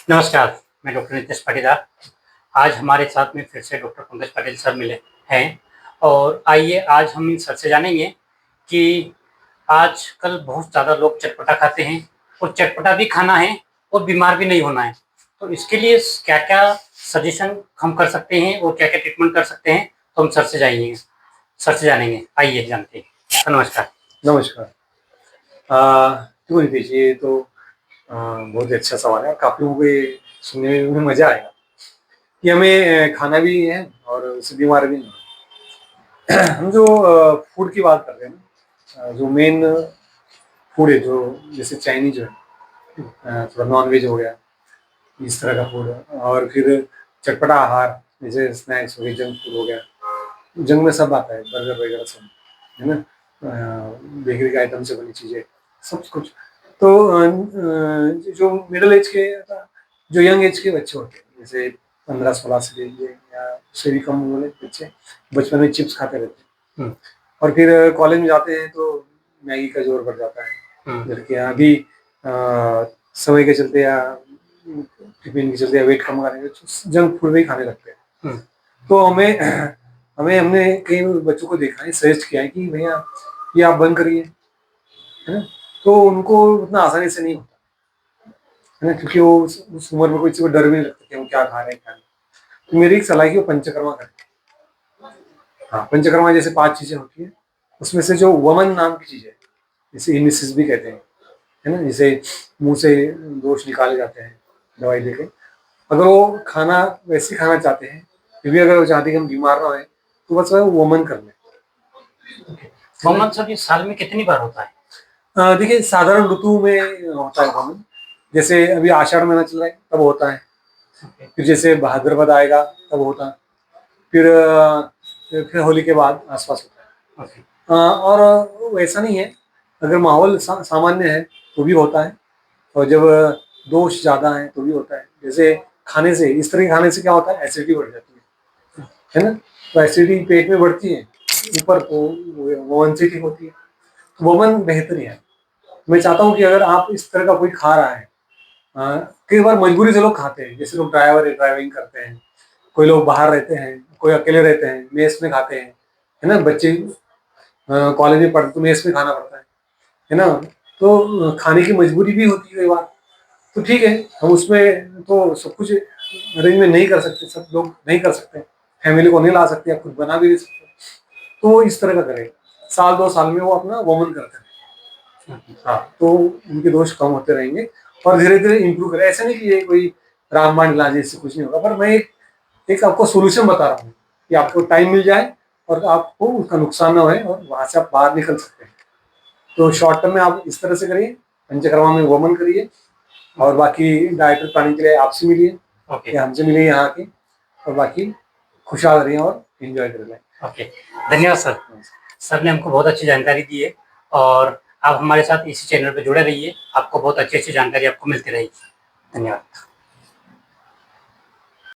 नमस्कार, मैं डॉक्टर नितेश पाटीदार। आज हमारे साथ में फिर से डॉक्टर पंकज पटेल सर मिले हैं और आइए आज हम इन सर से जानेंगे कि आजकल बहुत ज़्यादा लोग चटपटा खाते हैं और चटपटा भी खाना है और बीमार भी नहीं होना है। तो इसके लिए क्या-क्या सजेशन हम कर सकते हैं और क्या-क्या ट्रीटमेंट कर सकते हैं, तो हम सर से जानेंगे। आइए जानते हैं। सर नमस्कार। नमस्कार। देखो नितीश, ये तो बहुत ही अच्छा सवाल है। काफ़ी लोगों को ये सुनने में मज़ा आएगा कि हमें खाना भी है और उससे बीमार भी नहीं होना। हम जो फूड की बात कर रहे हैं ना, जो मेन फूड है, जो जैसे चाइनीज है, थोड़ा नॉन-वेज हो गया, इस तरह का फूड है, और फिर चटपटा आहार जैसे स्नैक्स हो गए, जंक फूड हो गया। जंक में सब आता है, बर्गर वगैरह सब, है ना? बेकरी के आइटम से बनी चीज़ें, सब कुछ। तो जो मिडल एज के, जो यंग एज के बच्चे होते हैं, जैसे 15-16 से लेके या उससे भी कम वाले बच्चे, बचपन में चिप्स खाते रहते हैं। और फिर कॉलेज में जाते हैं तो मैगी का ज़ोर बढ़ जाता है। लड़कियाँ अभी समय के चलते या टिफ़िन के चलते या वेट कम करने के जंक फूड भी खाने लगते हैं। तो हमने कई बच्चों को देखा है, सजेस्ट किया है कि भैया ये आप बंद करिए, है ना? तो उनको उतना आसानी से नहीं होता, है ना? क्योंकि वो उस उम्र में किसी को डर भी नहीं लगता कि हम क्या खा रहे हैं, क्या नहीं। तो मेरी एक सलाह है कि वो पंचकर्मा करें। हाँ, पंचकर्मा जैसे 5 चीज़ें होती हैं, उसमें से जो वमन नाम की चीज़ है, जिसे इनिसिस भी कहते हैं, है ना? जिसे मुँह से दोष निकाले जाते हैं दवाई देके। अगर वो खाना वैसे खाना चाहते हैं, फिर भी अगर वो चाहते हैं कि हम बीमार ना होएँ, तो बस वो वमन कर लें। वमन सर ये साल में कितनी बार होता है? देखिए, साधारण ऋतु में होता है वमन। जैसे अभी आषाढ़ महीना चल रहा है, तब होता है। फिर जैसे भाद्रपद आएगा, तब होता है। फिर होली के बाद आस-पास होता है। और वैसा नहीं है, अगर माहौल सामान्य है, तो भी होता है, और जब दोष ज़्यादा है, तो भी होता है। जैसे खाने से, इस तरह के खाने से क्या होता है, एसिडिटी बढ़ जाती है ना? तो एसिडिटी पेट में बढ़ती है, ऊपर तो वमन से ठीक होती है। वमन बेहतर है। मैं चाहता हूँ कि अगर आप इस तरह का कोई खा रहा है, कई बार मजबूरी से लोग खाते हैं, जैसे लोग ड्राइविंग करते हैं, कोई लोग बाहर रहते हैं, कोई अकेले रहते हैं, मेस में खाते हैं, है ना? बच्चे कॉलेज में पढ़ते तो मेस में खाना पड़ता है ना? तो खाने की मजबूरी भी होती है कई बार। तो ठीक है, हम उसमें तो सब कुछ अरेंजमेंट नहीं कर सकते, सब लोग नहीं कर सकते, फैमिली को नहीं ला सकते या खुद बना भी नहीं सकते। तो वो इस तरह का करें, साल 2 साल में वो अपना वमन करते हैं। हाँ, तो उनके दोष कम होते रहेंगे और धीरे-धीरे इम्प्रूव करें। ऐसा नहीं कि ये कोई रामबाण इलाज है, इससे कुछ नहीं होगा, पर मैं एक आपको सॉल्यूशन बता रहा हूँ कि आपको टाइम मिल जाए और आपको उसका नुकसान ना होए और वहाँ से आप बाहर निकल सकते हैं। तो शॉर्ट टर्म में आप इस तरह से करिए, पंचकर्मा में वमन करिए, और बाकी डाइटरी प्लानिंग के लिए आपसे मिलिए या हमसे मिलिए यहाँ आके, और बाकी खुशहाल रहिए और एन्जॉय करिए। ओके, धन्यवाद सर। सर ने हमको बहुत अच्छी जानकारी दी है और आप हमारे साथ इसी चैनल पे जुड़े रहिए, आपको बहुत अच्छी-अच्छी जानकारी आपको मिलती रहेगी। धन्यवाद।